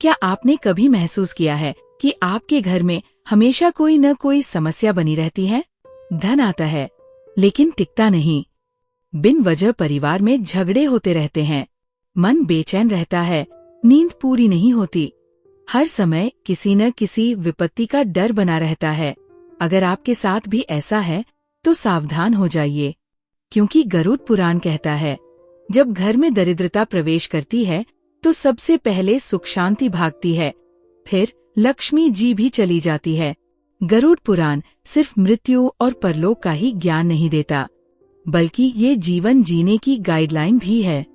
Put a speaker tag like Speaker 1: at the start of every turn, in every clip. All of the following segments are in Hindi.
Speaker 1: क्या आपने कभी महसूस किया है कि आपके घर में हमेशा कोई न कोई समस्या बनी रहती है? धन आता है लेकिन टिकता नहीं। बिन वजह परिवार में झगड़े होते रहते हैं। मन बेचैन रहता है, नींद पूरी नहीं होती। हर समय किसी न किसी विपत्ति का डर बना रहता है। अगर आपके साथ भी ऐसा है तो सावधान हो जाइए, क्योंकि गरुड़ पुराण कहता है जब घर में दरिद्रता प्रवेश करती है तो सबसे पहले सुख शांति भागती है, फिर लक्ष्मी जी भी चली जाती है। गरुड़ पुराण सिर्फ मृत्यु और परलोक का ही ज्ञान नहीं देता, बल्कि ये जीवन जीने की गाइडलाइन भी है।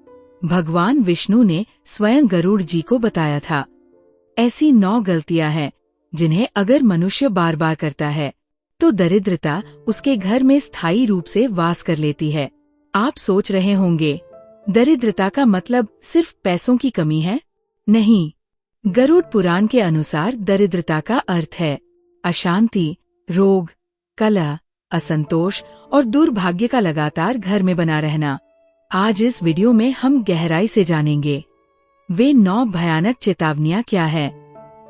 Speaker 1: भगवान विष्णु ने स्वयं गरुड़ जी को बताया था, ऐसी 9 गलतियां हैं जिन्हें अगर मनुष्य बार बार करता है तो दरिद्रता उसके घर में स्थायी रूप से वास कर लेती है। आप सोच रहे होंगे, दरिद्रता का मतलब सिर्फ पैसों की कमी है? नहीं, गरुड़ पुराण के अनुसार दरिद्रता का अर्थ है अशांति, रोग, कलह, असंतोष और दुर्भाग्य का लगातार घर में बना रहना। आज इस वीडियो में हम गहराई से जानेंगे वे 9 भयानक चेतावनियां क्या है,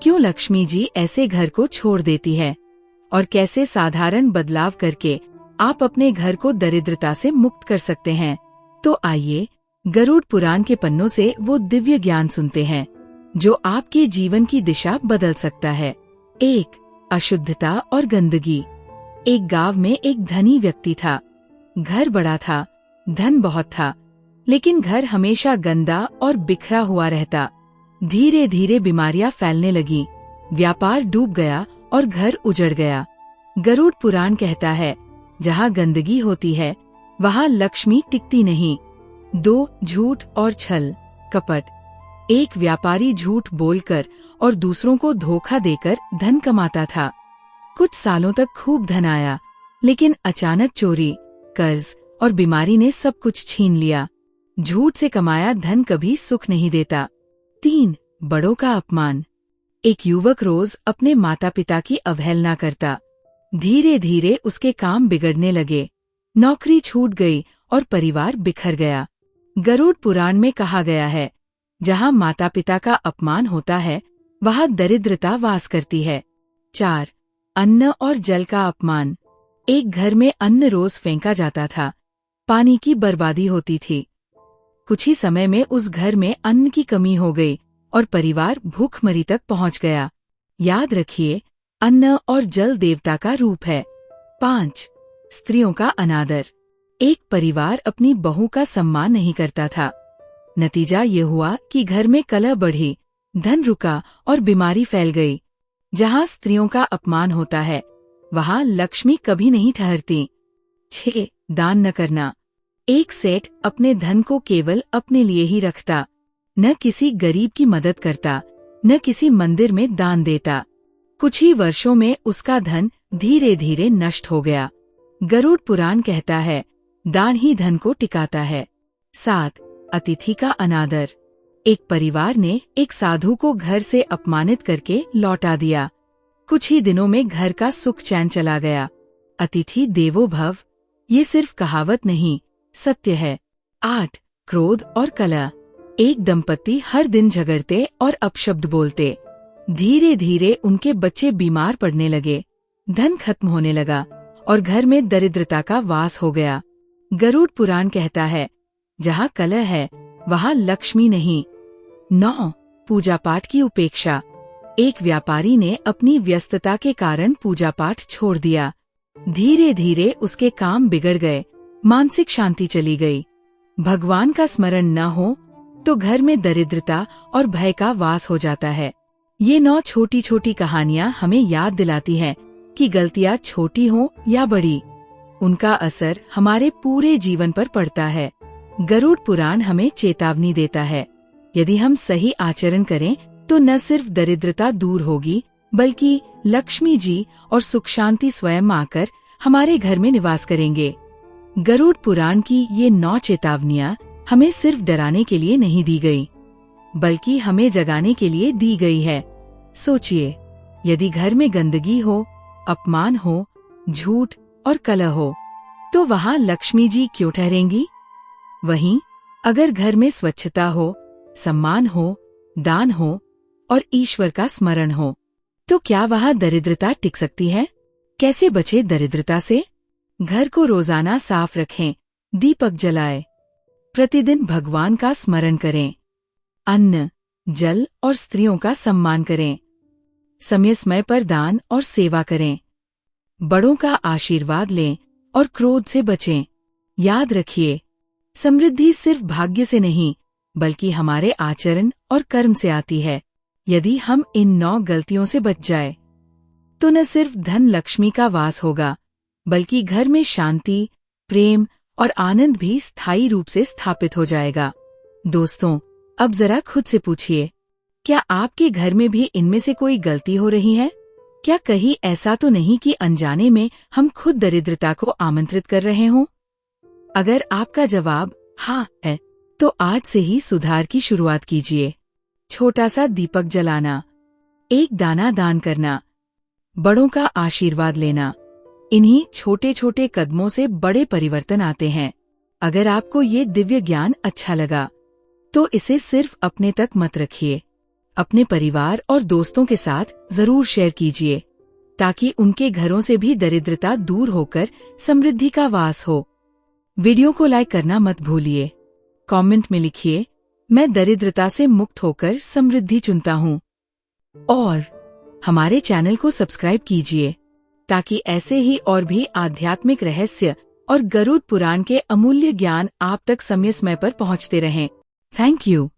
Speaker 1: क्यों लक्ष्मी जी ऐसे घर को छोड़ देती है और कैसे साधारण बदलाव करके आप अपने घर को दरिद्रता से मुक्त कर सकते हैं। तो आइए गरुड़ पुराण के पन्नों से वो दिव्य ज्ञान सुनते हैं जो आपके जीवन की दिशा बदल सकता है। 1. अशुद्धता और गंदगी। एक गांव में एक धनी व्यक्ति था। घर बड़ा था, धन बहुत था, लेकिन घर हमेशा गंदा और बिखरा हुआ रहता। धीरे धीरे बीमारियां फैलने लगीं, व्यापार डूब गया और घर उजड़ गया। गरुड़ पुराण कहता है जहाँ गंदगी होती है वहाँ लक्ष्मी टिकती नहीं। 2. झूठ और छल कपट। एक व्यापारी झूठ बोलकर और दूसरों को धोखा देकर धन कमाता था। कुछ सालों तक खूब धन आया, लेकिन अचानक चोरी, कर्ज और बीमारी ने सब कुछ छीन लिया। झूठ से कमाया धन कभी सुख नहीं देता। 3. बड़ों का अपमान। एक युवक रोज अपने माता पिता की अवहेलना करता। धीरे धीरे उसके काम बिगड़ने लगे, नौकरी छूट गई और परिवार बिखर गया। गरुड़ पुराण में कहा गया है जहाँ माता पिता का अपमान होता है वहाँ दरिद्रता वास करती है। 4. अन्न और जल का अपमान। एक घर में अन्न रोज फेंका जाता था, पानी की बर्बादी होती थी। कुछ ही समय में उस घर में अन्न की कमी हो गई और परिवार भूखमरी तक पहुंच गया। याद रखिए, अन्न और जल देवता का रूप है। 5. स्त्रियों का अनादर। एक परिवार अपनी बहू का सम्मान नहीं करता था। नतीजा ये हुआ कि घर में कलह बढ़ी, धन रुका और बीमारी फैल गई। जहाँ स्त्रियों का अपमान होता है वहाँ लक्ष्मी कभी नहीं ठहरती। 6. दान न करना। एक सेठ अपने धन को केवल अपने लिए ही रखता, न किसी गरीब की मदद करता, न किसी मंदिर में दान देता। कुछ ही वर्षों में उसका धन धीरे धीरे नष्ट हो गया। गरुड़ पुराण कहता है दान ही धन को टिकाता है। 7. अतिथि का अनादर। एक परिवार ने एक साधु को घर से अपमानित करके लौटा दिया। कुछ ही दिनों में घर का सुख चैन चला गया। अतिथि देवो भव, ये सिर्फ कहावत नहीं, सत्य है। 8. क्रोध और कलह। एक दंपति हर दिन झगड़ते और अपशब्द बोलते। धीरे धीरे उनके बच्चे बीमार पड़ने लगे, धन खत्म होने लगा और घर में दरिद्रता का वास हो गया। गरुड़ पुराण कहता है जहाँ कलह है वहाँ लक्ष्मी नहीं। 9. पूजा पाठ की उपेक्षा। एक व्यापारी ने अपनी व्यस्तता के कारण पूजा पाठ छोड़ दिया। धीरे धीरे उसके काम बिगड़ गए, मानसिक शांति चली गई। भगवान का स्मरण न हो तो घर में दरिद्रता और भय का वास हो जाता है। ये 9 छोटी छोटी कहानियाँ हमें याद दिलाती हैं कि गलतियाँ छोटी हों या बड़ी, उनका असर हमारे पूरे जीवन पर पड़ता है। गरुड़ पुराण हमें चेतावनी देता है, यदि हम सही आचरण करें तो न सिर्फ दरिद्रता दूर होगी, बल्कि लक्ष्मी जी और सुख शांति स्वयं आकर हमारे घर में निवास करेंगे। गरुड़ पुराण की ये 9 चेतावनियां हमें सिर्फ डराने के लिए नहीं दी गई, बल्कि हमें जगाने के लिए दी गई है। सोचिए, यदि घर में गंदगी हो, अपमान हो, झूठ और कलह हो, तो वहाँ लक्ष्मी जी क्यों ठहरेंगी? वहीं अगर घर में स्वच्छता हो, सम्मान हो, दान हो और ईश्वर का स्मरण हो, तो क्या वहाँ दरिद्रता टिक सकती है? कैसे बचे दरिद्रता से? घर को रोजाना साफ रखें, दीपक जलाएं, प्रतिदिन भगवान का स्मरण करें, अन्न, जल और स्त्रियों का सम्मान करें, समय समय पर दान और सेवा करें, बड़ों का आशीर्वाद लें और क्रोध से बचें। याद रखिए, समृद्धि सिर्फ भाग्य से नहीं, बल्कि हमारे आचरण और कर्म से आती है। यदि हम इन 9 गलतियों से बच जाए, तो न सिर्फ धन लक्ष्मी का वास होगा, बल्कि घर में शांति, प्रेम और आनंद भी स्थायी रूप से स्थापित हो जाएगा। दोस्तों, अब जरा खुद से पूछिए, क्या आपके घर में भी इनमें से कोई गलती हो रही है? क्या कहीं ऐसा तो नहीं कि अनजाने में हम खुद दरिद्रता को आमंत्रित कर रहे हों? अगर आपका जवाब हाँ है, तो आज से ही सुधार की शुरुआत कीजिए। छोटा सा दीपक जलाना, एक दाना दान करना, बड़ों का आशीर्वाद लेना, इन्हीं छोटे छोटे कदमों से बड़े परिवर्तन आते हैं। अगर आपको ये दिव्य ज्ञान अच्छा लगा, तो इसे सिर्फ अपने तक मत रखिए, अपने परिवार और दोस्तों के साथ जरूर शेयर कीजिए, ताकि उनके घरों से भी दरिद्रता दूर होकर समृद्धि का वास हो। वीडियो को लाइक करना मत भूलिए। कमेंट में लिखिए, मैं दरिद्रता से मुक्त होकर समृद्धि चुनता हूँ। और हमारे चैनल को सब्सक्राइब कीजिए, ताकि ऐसे ही और भी आध्यात्मिक रहस्य और गरुड़ पुराण के अमूल्य ज्ञान आप तक समय समय पर पहुँचते रहें। Thank you.